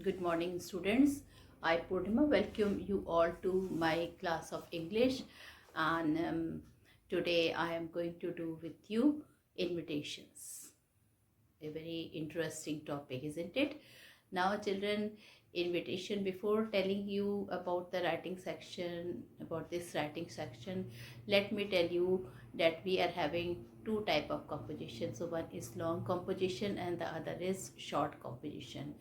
Good morning, students. I, Purnima, welcome you all to my class of English. And today I am going to do with you invitations. A very interesting topic, isn't it? Now, children, invitation, before telling you about the writing section, about this writing section, let me tell you that we are having two type of composition. So one is long composition and the other is short composition.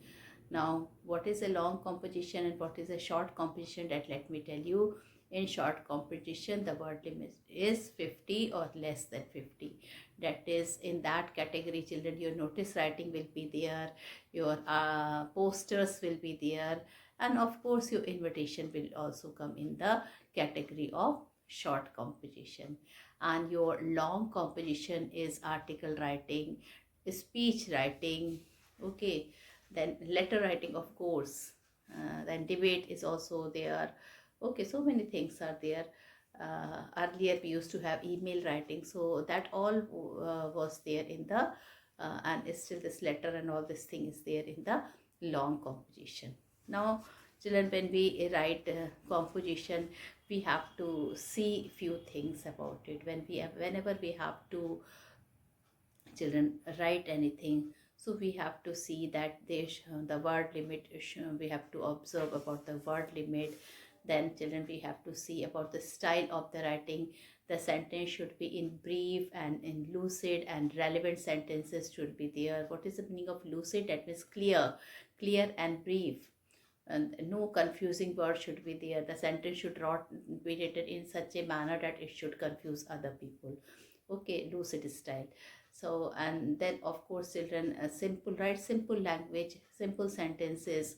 Now, what is a long composition and what is a short composition, that let me tell you. In short composition, the word limit is 50 or less than 50. That is, in that category, children, your notice writing will be there, your posters will be there, and of course your invitation will also come in the category of short composition. And your long composition is article writing, speech writing, okay, then letter writing, of course, then debate is also there. Okay, so many things are there. Earlier we used to have email writing, so that all was there in the and still this letter and all this thing is there in the long composition. Now, children, when we write composition, we have to see few things about it. Whenever we have to, children, write anything, so we have to see that the word limit, we have to observe about the word limit. Then, children, we have to see about the style of the writing. The sentence should be in brief and in lucid, and relevant sentences should be there. What is the meaning of lucid? That means clear and brief, and no confusing words should be there. The sentence should not be written in such a manner that it should confuse other people. Okay, lucid style. So, and then of course, children, write simple language, simple sentences.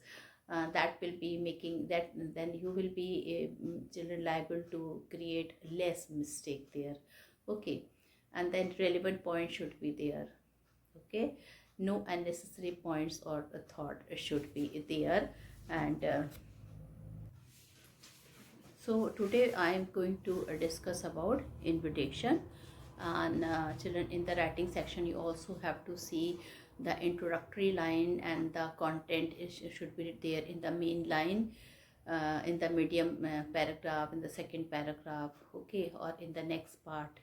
That will be making that, then you will be children liable to create less mistake there. Okay, and then relevant point should be there. Okay, no unnecessary points or a thought should be there. And so today I am going to discuss about invitation. And children, in the writing section you also have to see the introductory line, and the content should be there in the main line, in the medium paragraph, in the second paragraph, okay, or in the next part.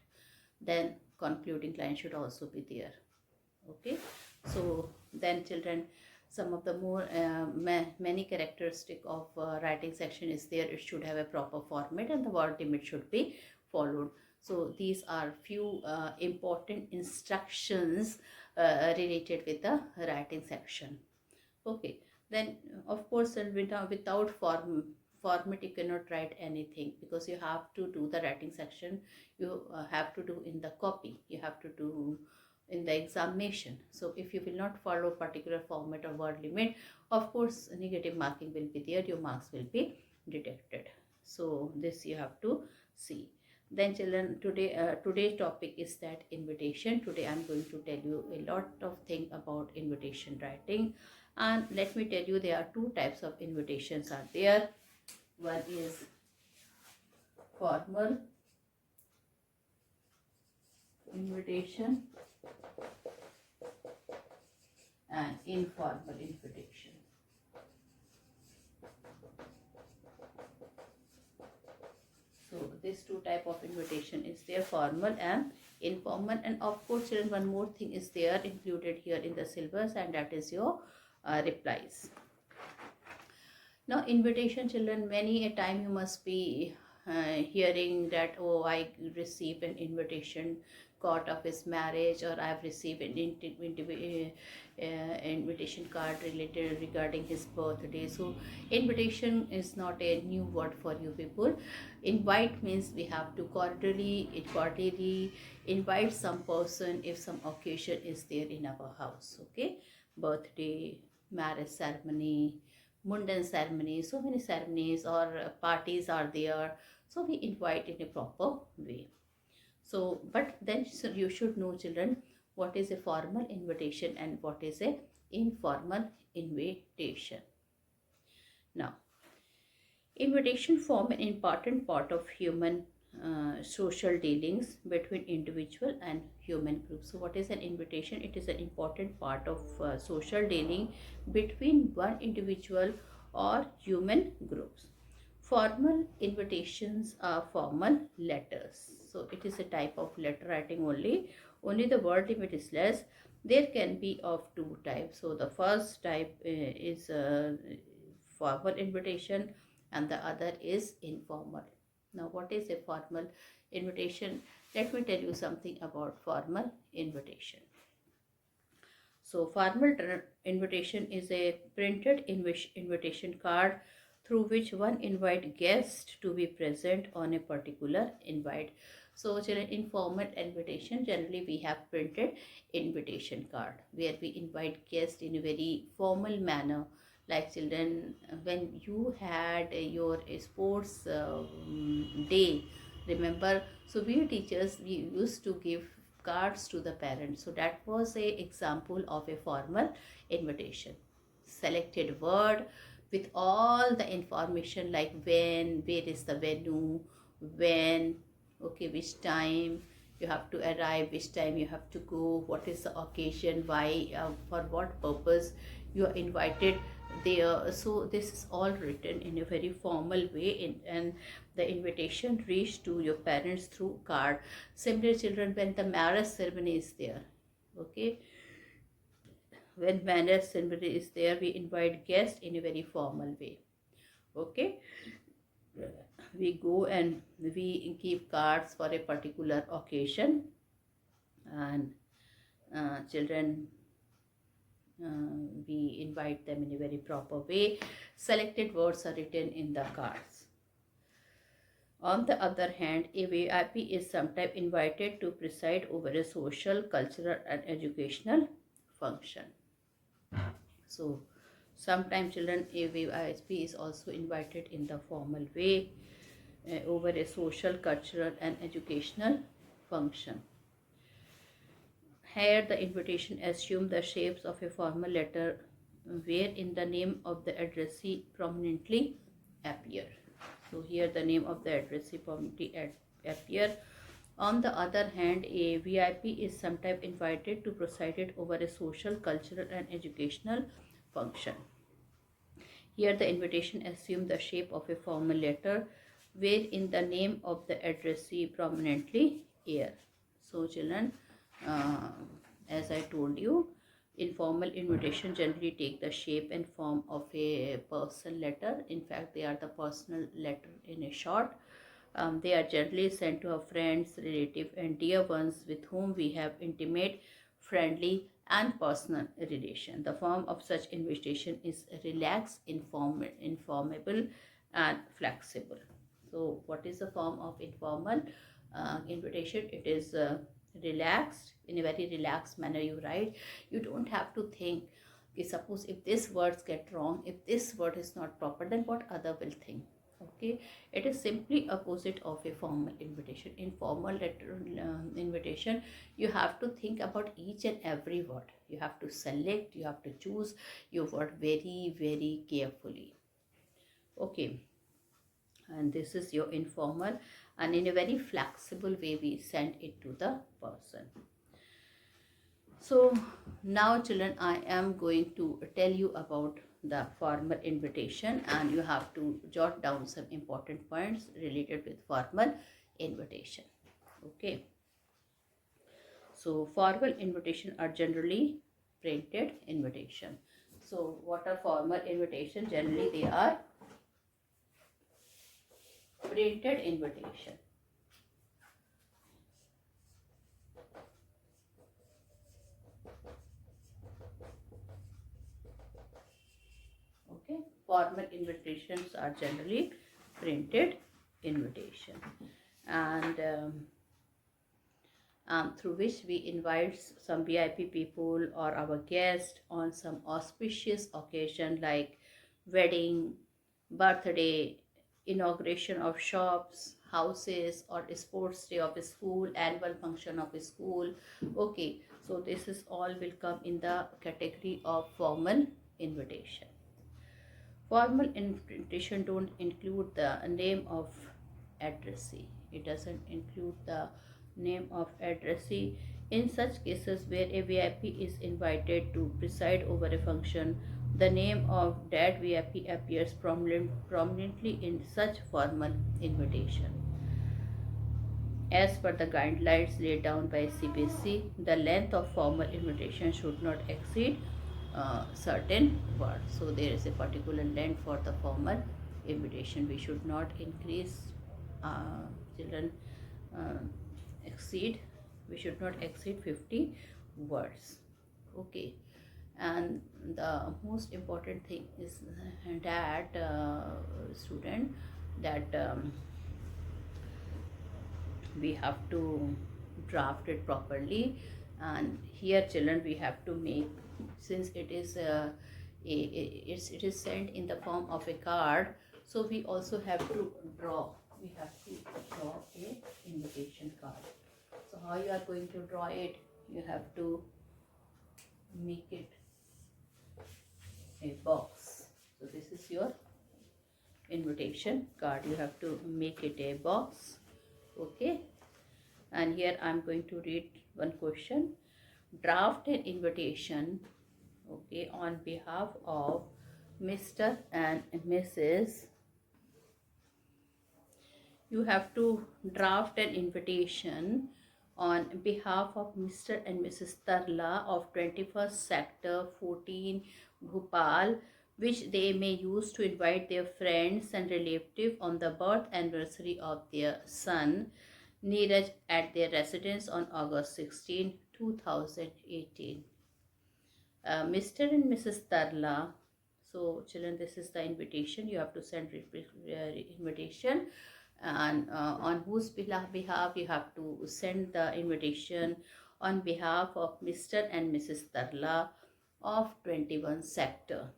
Then concluding line should also be there. Okay, so then, children, some of the more many characteristic of writing section is there. It should have a proper format and the word limit should be followed. So these are few important instructions related with the writing section. Okay, then of course, without format you cannot write anything, because you have to do the writing section, you have to do in the copy, you have to do in the examination. So if you will not follow particular format or word limit, of course negative marking will be there, your marks will be deducted. So this you have to see. Then, children, today's topic is that invitation. Today I am going to tell you a lot of thing about invitation writing. And let me tell you, there are two types of invitations are there. One is formal invitation and informal invitation. So this two type of invitation is there, formal and informal. And of course, children, one more thing is there included here in the syllabus, and that is your replies. Now, invitation, children, many a time you must be hearing that, oh, I received an invitation card of his marriage, or I have received an invitation card related regarding his birthday. So invitation is not a new word for you people. Invite means we have to cordially invite some person if some occasion is there in our house. Okay, birthday, marriage ceremony, mundan ceremony, so many ceremonies or parties are there, so we invite in a proper way. So, but then, so you should know, children, what is a formal invitation and what is a informal invitation. Now, invitation form an important part of human social dealings between individual and human groups. So what is an invitation? It is an important part of social dealing between one individual or human groups. Formal invitations are formal letters. So it is a type of letter writing only. Only the word limit is less. There can be of two types. So the first type is formal invitation and the other is informal. Now, what is a formal invitation? Let me tell you something about formal invitation. So, formal invitation is a printed invitation card through which one invite guest to be present on a particular invite. So, informal invitation, generally we have printed invitation card where we invite guests in a very formal manner. Like children, when you had your sports day, remember, so we teachers, we used to give cards to the parents. So that was a example of a formal invitation. Selected word with all the information like when, where is the venue, when, okay, which time you have to arrive, which time you have to go, what is the occasion, why, for what purpose you are invited there. So this is all written in a very formal way and the invitation reached to your parents through card. Similar children, when the marriage ceremony is there, okay, when marriage ceremony is there, we invite guests in a very formal way, okay. We go and we keep cards for a particular occasion and children, we invite them in a very proper way. Selected words are written in the cards. On the other hand, a VIP is sometimes invited to preside over a social, cultural and educational function. So, sometimes children, a VIP is also invited in the formal way over a social, cultural and educational function. Here the invitation assumes the shapes of a formal letter wherein the name of the addressee prominently appear. So here the name of the addressee prominently appear. On the other hand, a VIP is sometimes invited to preside over a social, cultural and educational function. Here the invitation assumes the shape of a formal letter wherein the name of the addressee prominently appear. So children, as I told you, informal invitation generally take the shape and form of a personal letter. In fact, they are the personal letter in a short. They are generally sent to our friends, relatives and dear ones with whom we have intimate, friendly and personal relation. The form of such invitation is relaxed, informable and flexible. So what is the form of informal invitation? It is relaxed. In a very relaxed manner you write. You don't have to think, suppose if this words get wrong, if this word is not proper, then what other will think. Okay, it is simply opposite of a formal invitation. In formal letter invitation, you have to think about each and every word. You have to select, you have to choose your word very carefully. Okay, and this is your informal, and in a very flexible way we send it to the person. So now children, I am going to tell you about the formal invitation and you have to jot down some important points related with formal invitation. Okay, so formal invitation are generally printed invitation. So what are formal invitation? Generally they are printed invitation. Okay, formal invitations are generally printed invitation and through which we invite some VIP people or our guests on some auspicious occasion like wedding, birthday, inauguration of shops, houses or sports day of a school, annual function of a school. Okay, so this is all will come in the category of formal invitation. Formal invitation don't include the name of addressee. It doesn't include the name of addressee. In such cases where a VIP is invited to preside over a function, the name of that VIP appears prominently in such formal invitation. As per the guidelines laid down by CBSE, the length of formal invitation should not exceed certain words. So there is a particular length for the formal invitation. We should not increase children uh, exceed. We should not exceed 50 words. Okay. And the most important thing is that student that we have to draft it properly. And here children we have to make, since it is it is sent in the form of a card, so we also have to draw, we have to draw a invitation card. So how you are going to draw it? You have to make it a box. So this is your invitation card. You have to make it a box. Okay. And here I am going to read one question. Draft an invitation, okay, on behalf of Mr. and Mrs. You have to draft an invitation on behalf of Mr. and Mrs. Tarla of 21st Sector 14 Bhopal, which they may use to invite their friends and relatives on the birth anniversary of their son Neeraj at their residence on August 16, 2018. Mr. and Mrs. Tarla. So children, this is the invitation. You have to send invitation, and on whose behalf you have to send the invitation on behalf of Mr. and Mrs. Tarla of 21 Sector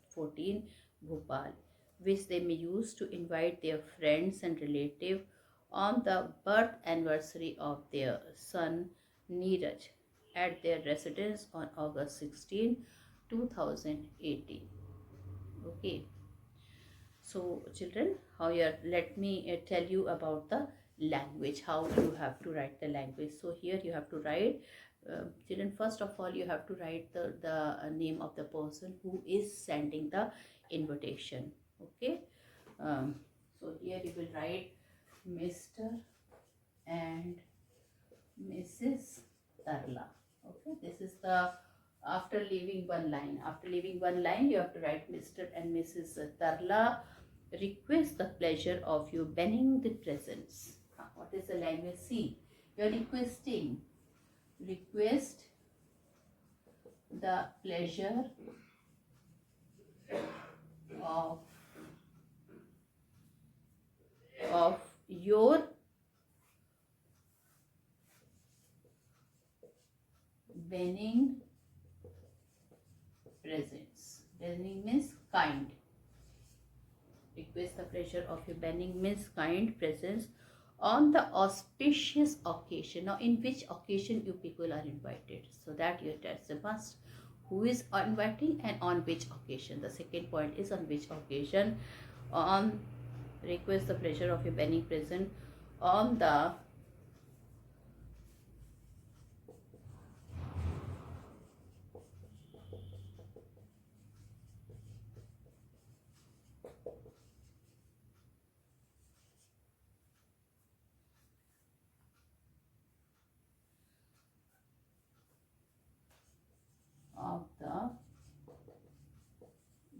14 Bhopal, which they may use to invite their friends and relatives on the birth anniversary of their son Neeraj at their residence on August 16, 2018. Okay. So children, let me tell you about the language, how you have to write the language. So here you have to write, children, first of all you have to write the name of the person who is sending the invitation. Okay. So here you will write Mr. and Mrs. Tarla. Okay, this is the, after leaving one line. After leaving one line, you have to write Mr. and Mrs. Tarla request the pleasure of you banning the presence. What is the language? See, you are requesting. Request the pleasure of your banning presence. Banning means kind. Request the pleasure of your banning means kind presence on the auspicious occasion. Now, in which occasion you people are invited? So that that's a must. Who is inviting and on which occasion? The second point is on which occasion. On request the pleasure of your banning presence on the of the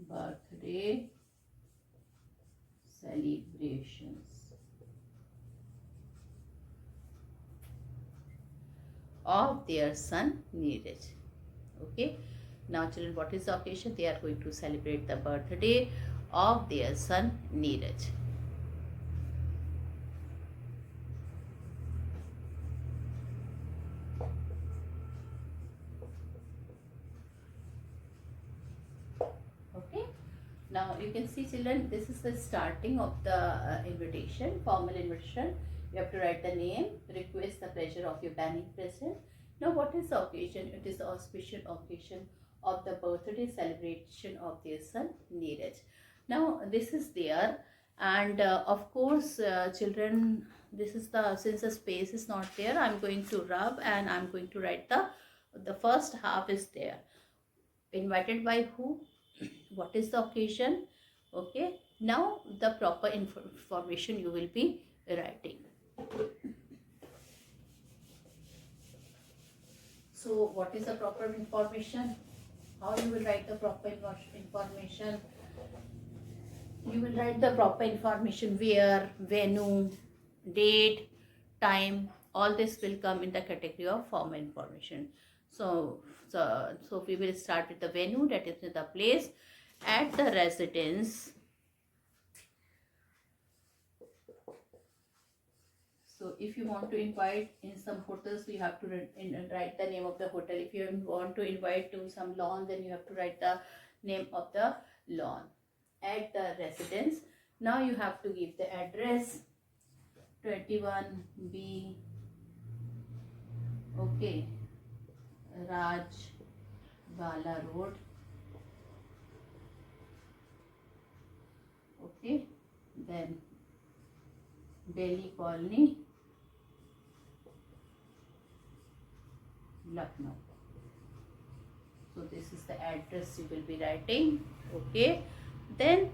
birthday celebrations of their son Neeraj. Okay. Now children, what is the occasion? They are going to celebrate the birthday of their son Neeraj. Okay. Now you can see children, this is the starting of the invitation, formal invitation. You have to write the name, request the pleasure of your banning present. Now what is the occasion? It is the auspicious occasion of the birthday celebration of their son Neeraj. Now this is there, and of course children, this is the, since the space is not there, I'm going to rub and I'm going to write the first half is there. Invited by who? What is the occasion? Okay, now the proper information you will be writing. So what is the proper information? How you will write the proper information? You will write the proper information: where, venue, date, time. All this will come in the category of formal information. So we will start with the venue, that is the place. At the residence. So if you want to invite in some hotels, you have to write the name of the hotel. If you want to invite to some lawn, then you have to write the name of the lawn. At the residence. Now you have to give the address, 21B, okay, Raj Bala Road, okay, then Delhi Colony, Lucknow. So this is the address you will be writing, okay. Then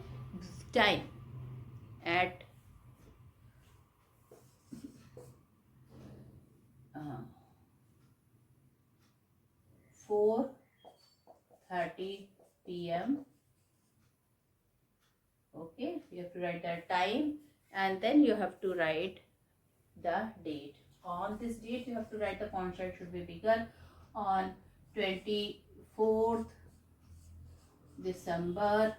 time, at 4:30 p.m. okay, you have to write that time, and then you have to write the date. On this date you have to write, the font size should be bigger, on 24th December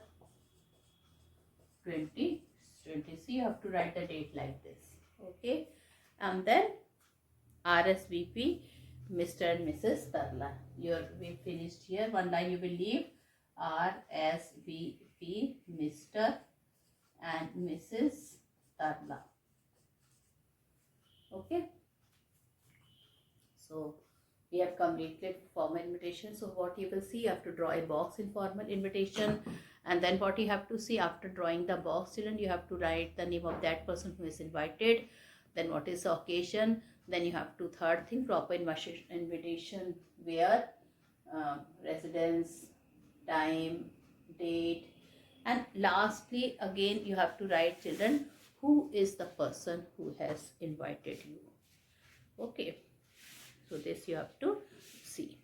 2020. So you have to write the date like this, okay. And then RSVP Mr. and Mrs. Tarla. We finished here. One line you will leave, RSVP Mr. and Mrs. Tarla, okay. So we have completed formal invitation. So what you will see, you have to draw a box in formal invitation, and then what you have to see after drawing the box, children, you have to write the name of that person who is invited, then what is the occasion, then you have to, third thing, proper invitation, where, residence, time, date, and lastly again you have to write, children, who is the person who has invited you, okay. So this you have to see,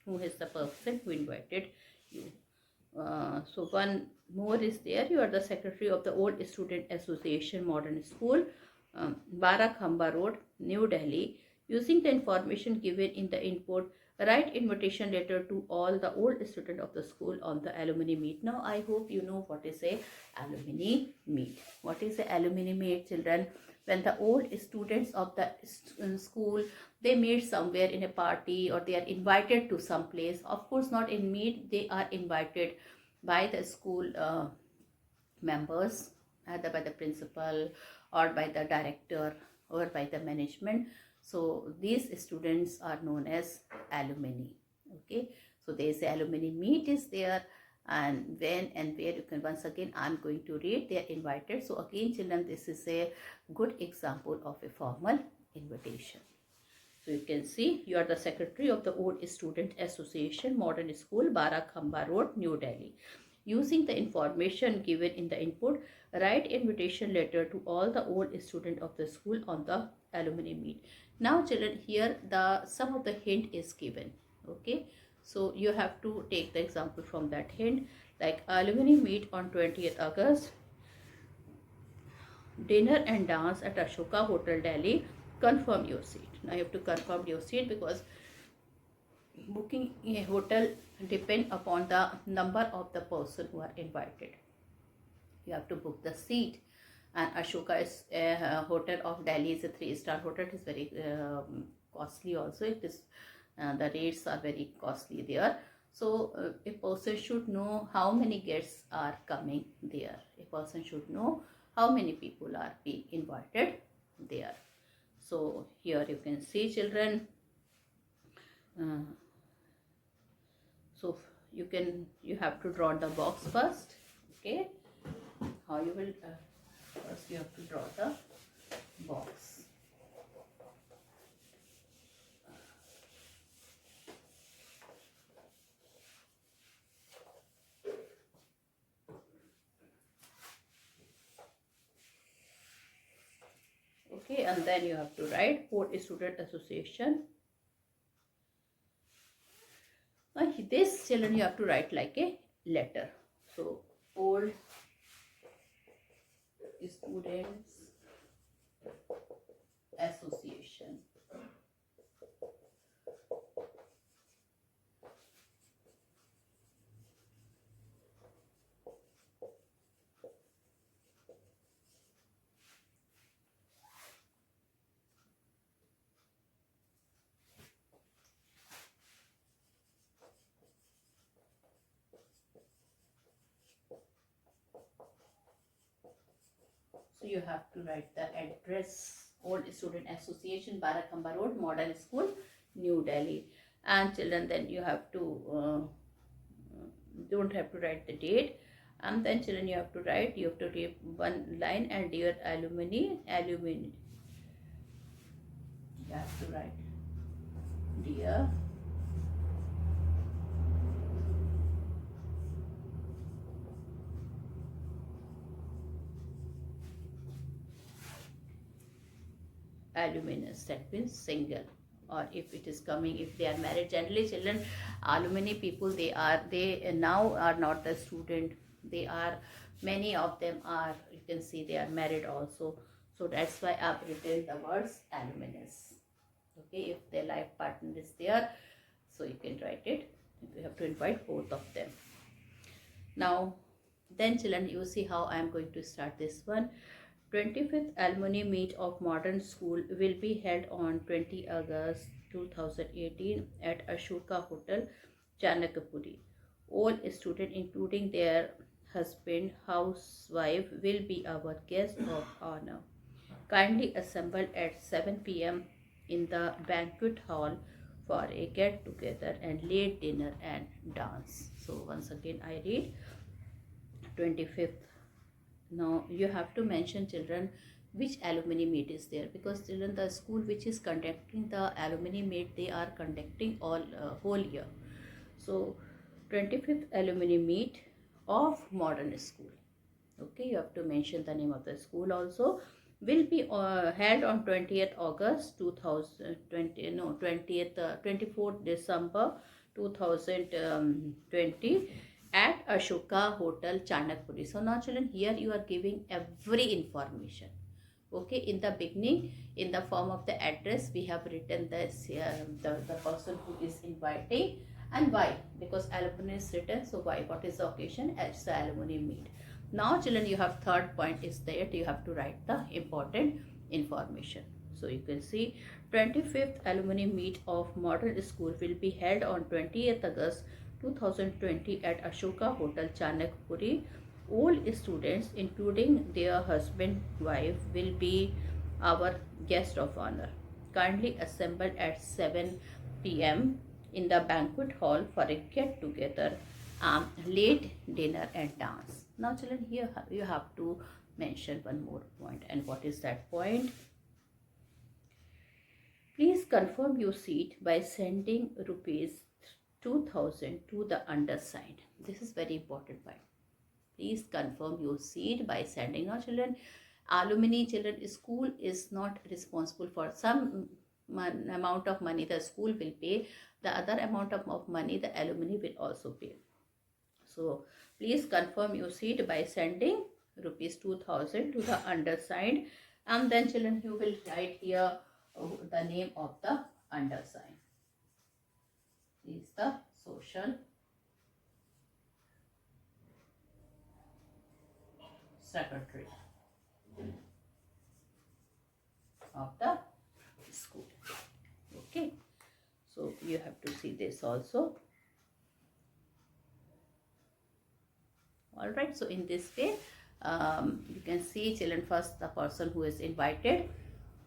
who is the person who invited you. So one more is there. You are the secretary of the Old Student Association Modern School, Barakhamba Road, New Delhi. Using the information given in the input, write invitation letter to all the old students of the school on the alumni meet. Now I hope you know what is a alumni meet. What is a alumni meet, children? When the old students of the school, they meet somewhere in a party, or they are invited to some place. Of course not in meet, they are invited by the school members, either by the principal or by the director or by the management. So these students are known as alumni, okay. So there is a alumni meet is there, and when and where, you can, once again I'm going to read, they are invited. So again, children, this is a good example of a formal invitation. So you can see, you are the secretary of the Old Student Association Modern School, Barakhamba Road, New Delhi. Using the information given in the input, write invitation letter to all the old students of the school on the alumni meet. Now children, here some of the hint is given, okay. So you have to take the example from that hint, like alumni meet on 20th August, dinner and dance at Ashoka Hotel, Delhi. Confirm your seat. Now you have to confirm your seat, because booking a hotel depend upon the number of the person who are invited. You have to book the seat, and Ashoka is a hotel of Delhi, is a 3-star hotel. It is very costly also. It is the rates are very costly there. So a person should know how many guests are coming there. A person should know how many people are being invited there. So here you can see, children. So you have to draw the box first, okay. How you will first you have to draw the box. Okay, and then you have to write Old Student Association. This children you have to write like a letter. So Old Students Association. So you have to write the address. Old Student Association, Barakamba Road, Model School, New Delhi. And children, then you have to don't have to write the date. And then children, you have to write. You have to give one line, and dear alumni. You have to write dear alumnus, that means single. Or if it is coming, if they are married, generally children, alumni people, they now are not the student, they are, many of them are, you can see they are married also. So that's why I've written the words alumnus. Okay, if their life partner is there, so you can write it. You have to invite both of them. Now then children, you see how I am going to start this one. 25th Alumni Meet of Modern School will be held on 20 August 2018 at Ashoka Hotel, Chanakapuri. All students, including their husband, housewife, will be our guest of honor. Kindly assemble at 7 p.m. in the banquet hall for a get together and late dinner and dance. So, once again, I read 25th. Now you have to mention children which alumni meet is there, because children, the school which is conducting the alumni meet, they are conducting all whole year. So 25th alumni meet of modern school. Okay, you have to mention the name of the school also. Will be held on 20th August 2020, no 20th 24th December 2020 at Ashoka Hotel, Chanakpuri. So now children, here you are giving every information. Okay, in the beginning, in the form of the address, we have written this the person who is inviting and why, because alumni is written, so why, what is the occasion, as the alumni meet. Now children, you have third point is that you have to write the important information. So you can see 25th alumni meet of modern school will be held on 20th August 2020 at Ashoka Hotel, Chanakpuri. All students, including their husband, wife, will be our guest of honor. Kindly assemble at 7 p.m. in the banquet hall for a get together, late dinner and dance. Now children, here you have to mention one more point. And what is that point? Please confirm your seat by sending rupees 2000 to the undersigned. This is very important point. Please confirm your seat by sending. Now children, alumni children, school is not responsible for some amount of money the school will pay. The other amount of money the alumni will also pay. So please confirm your seat by sending rupees 2000 to the undersigned. And then children, you will write here the name of the undersigned. He is the social secretary of the school. Okay, so you have to see this also. All right, so in this way, you can see children, first the person who is invited.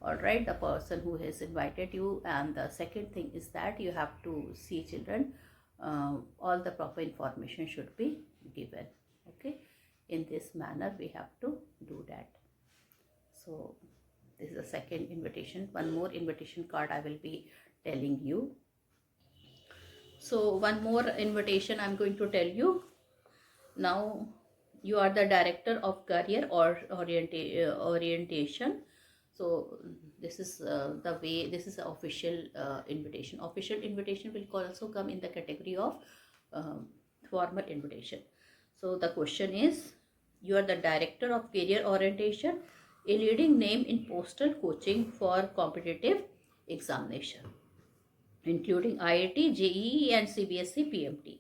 All right, the person who has invited you, and the second thing is that you have to see children, all the proper information should be given. Okay, in this manner we have to do that. So this is the second invitation. One more invitation card I will be telling you. So one more invitation I'm going to tell you. Now you are the director of career or orientation. So this is the way, this is the official invitation. Official invitation will also come in the category of um, formal invitation. So the question is, you are the director of career orientation, a leading name in postal coaching for competitive examination, including IIT, JEE and CBSE PMT.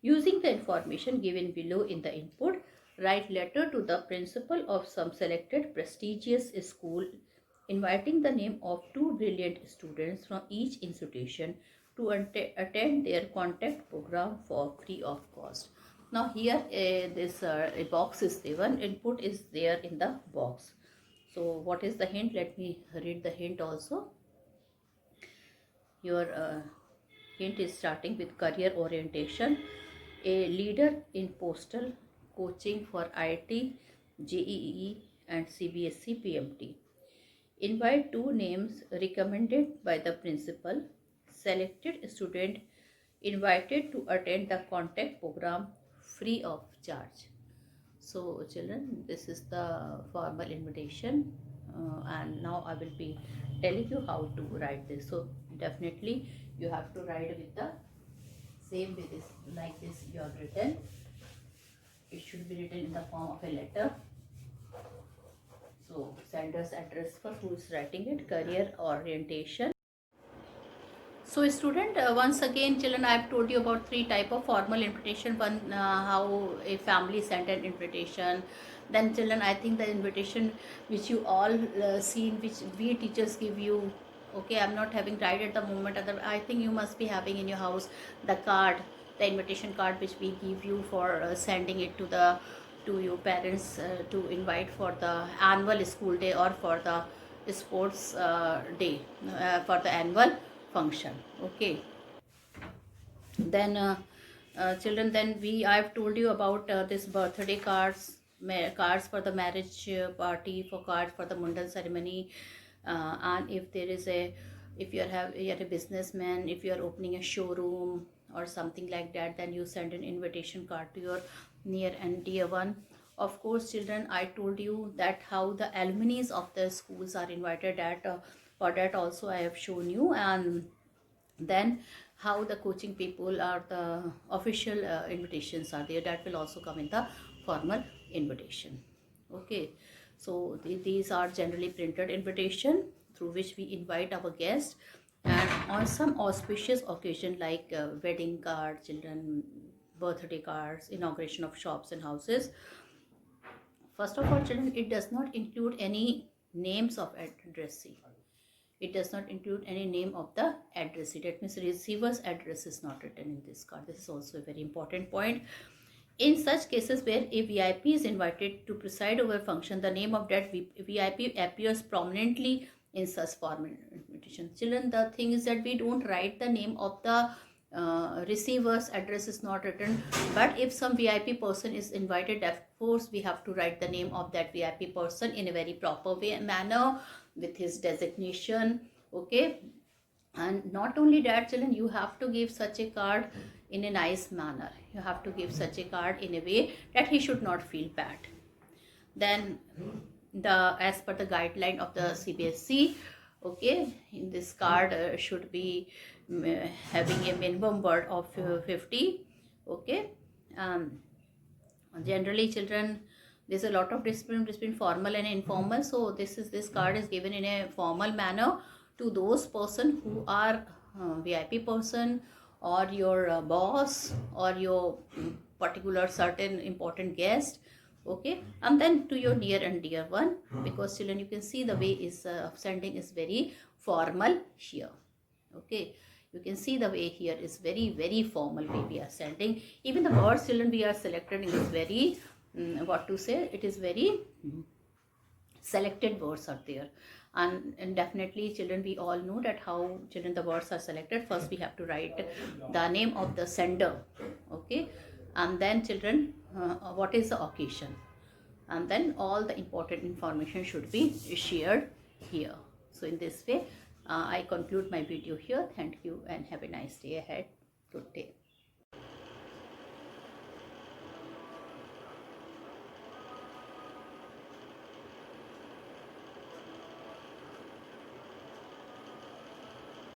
Using the information given below in the input, write letter to the principal of some selected prestigious school inviting the name of two brilliant students from each institution to attend their contact program for free of cost. Now here this a box is given, input is there in the box. So what is the hint? Let me read the hint also. Your hint is starting with career orientation, a leader in postal coaching for IIT, JEE and CBSE PMT. Invite two names recommended by the principal. Selected student invited to attend the contact program free of charge. So children, this is the formal invitation and now I will be telling you how to write this. So definitely you have to write with the same way, this like this you have written. It should be written in the form of a letter. So sender's address for who is writing it, career orientation. So student, once again children, I have told you about three type of formal invitation. One, how a family sent an invitation. Then children, I think the invitation which you all seen, which we teachers give you. Okay, I'm not having right at the moment. I think you must be having in your house the card, the invitation card which we give you for sending it to your parents to invite for the annual school day or for the sports day, for the annual function. Okay, then children, then I've told you about this birthday cards, cards for the marriage party, for cards for the mundan ceremony, and if there is a, if you're a businessman, if you're opening a showroom or something like that, then you send an invitation card to your near and dear one. Of course children, I told you that how the alumni of the schools are invited at for that also I have shown you, and then how the coaching people are, the official invitations are there, that will also come in the formal invitation. Okay, so these are generally printed invitation through which we invite our guests, and on some auspicious occasion like wedding card, children birthday cards, inauguration of shops and houses. First of all children, it does not include any names of addressee. It does not include any name of the addressee. That means receiver's address is not written in this card. This is also a very important point. In such cases where a VIP is invited to preside over a function, the name of that VIP appears prominently in such formal invitation. Children, the thing is that we don't write the name of the receiver's address is not written, but if some VIP person is invited, of course we have to write the name of that VIP person in a very proper way, manner, with his designation. Okay, and not only that children, you have to give such a card in a nice manner. You have to give such a card in a way that he should not feel bad. Then as per the guideline of the CBSE, okay, in this card should be having a minimum word of 50. Okay, generally children, there's a lot of difference between formal and informal, so this card is given in a formal manner to those person who are VIP person or your boss or your particular certain important guest. Okay, and then to your near and dear one, because children, you can see the way is sending is very formal here. Okay, you can see the way here is very formal way we are sending. Even the words children we are selecting is very what to say, it is very selected words are there, and definitely children, we all know that how children the words are selected. First we have to write the name of the sender. Okay, and then children what is the occasion, and then all the important information should be shared here. So in this way I conclude my video here. Thank you and have a nice day ahead. Good day.